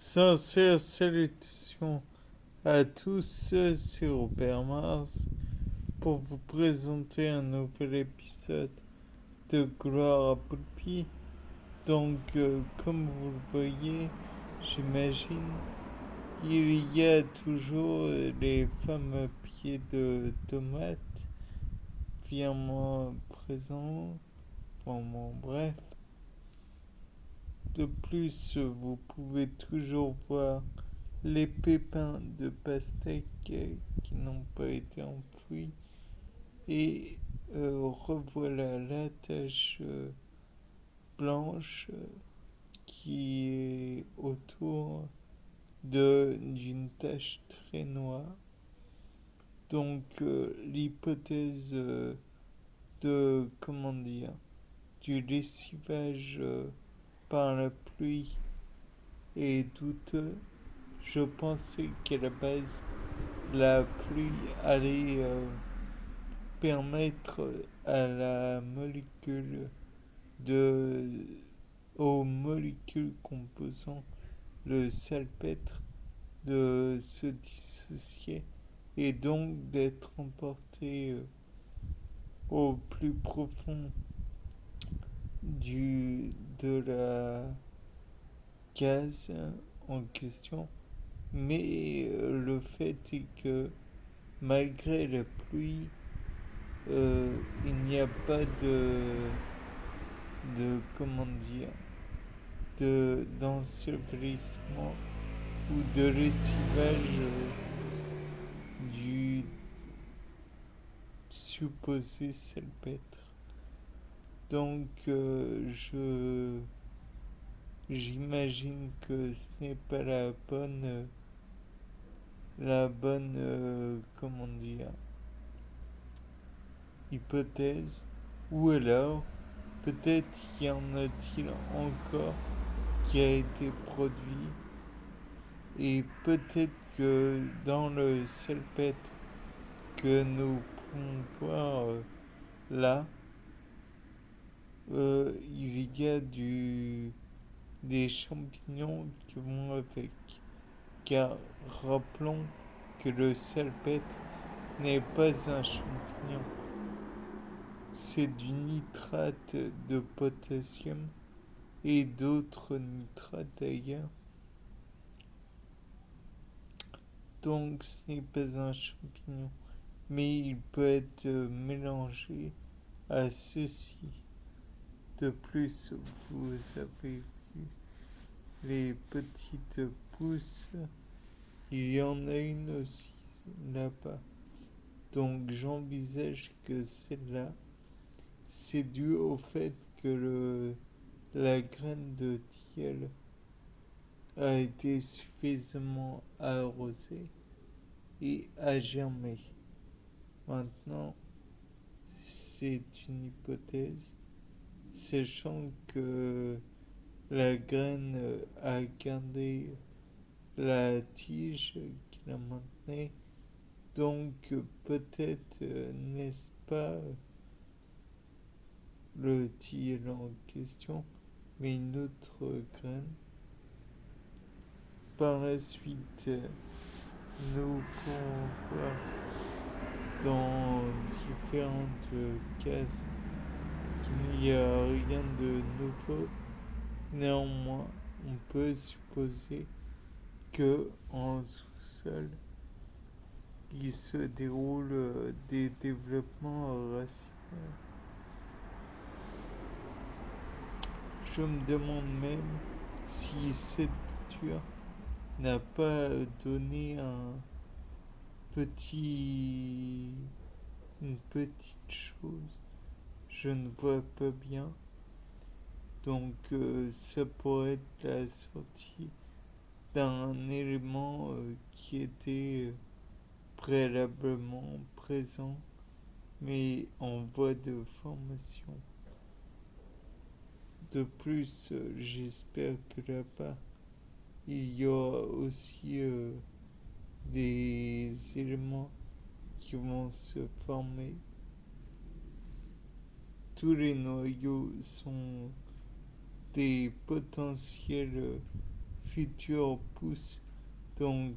Sincères salutations à tous, c'est Robert Mars pour vous présenter un nouvel épisode de Gloire à Poulpi. Comme vous le voyez, j'imagine, il y a toujours les fameux pieds de tomates fièrement présents. Bref. De plus, vous pouvez toujours voir les pépins de pastèque qui n'ont pas été enfouis. Et revoilà la tache blanche qui est autour d'une tache très noire. L'hypothèse comment dire, du lessivage par la pluie est douteuse. Je pensais qu'à la base, la pluie allait permettre à la molécule de aux molécules composant le salpêtre de se dissocier et donc d'être emporté au plus profond de la gaz en question. Mais le fait est que malgré la pluie, il n'y a pas de comment dire, d'ensevelissement ou de lessivage du supposé salpêtre. J'imagine que ce n'est pas la bonne comment dire, hypothèse. Ou alors, peut-être y en a-t-il encore qui a été produit. Et peut-être que dans le salpêtre que nous pouvons voir là, il y a des champignons qui vont avec. Car rappelons que le salpêtre n'est pas un champignon, c'est du nitrate de potassium et d'autres nitrates d'ailleurs. Donc ce n'est pas un champignon, mais il peut être mélangé à ceci. De plus, vous avez vu les petites pousses, il y en a une aussi là-bas. Donc j'envisage que celle-là, c'est dû au fait que la graine de tilleul a été suffisamment arrosée et a germé. Maintenant, c'est une hypothèse, sachant que la graine a gardé la tige qui la maintenait. Donc peut-être n'est-ce pas le tilleul en question, mais une autre graine. Par la suite, nous pouvons voir dans différentes cases qu'il n'y a rien de nouveau. Néanmoins, on peut supposer que en sous-sol, il se déroule des développements racinaires. Je me demande même si cette bouture n'a pas donné petit, une petite chose. Je ne vois pas bien. Ça pourrait être la sortie d'un élément qui était préalablement présent, mais en voie de formation. De plus, j'espère que là-bas, il y aura aussi des éléments qui vont se former. Tous les noyaux sont des potentiels futur pousse. Donc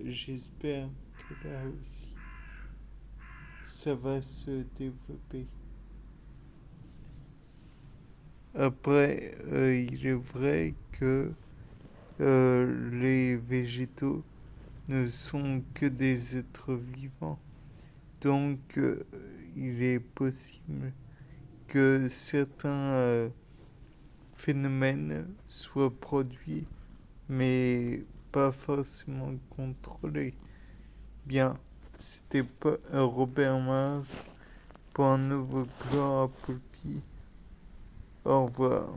j'espère que là aussi, ça va se développer. Après, il est vrai que les végétaux ne sont que des êtres vivants. Donc, il est possible que certains phénomènes soient produits, mais pas forcément contrôlés. Bien, c'était pas Robert Mars pour un nouveau Gloire à Poulpi. Au revoir.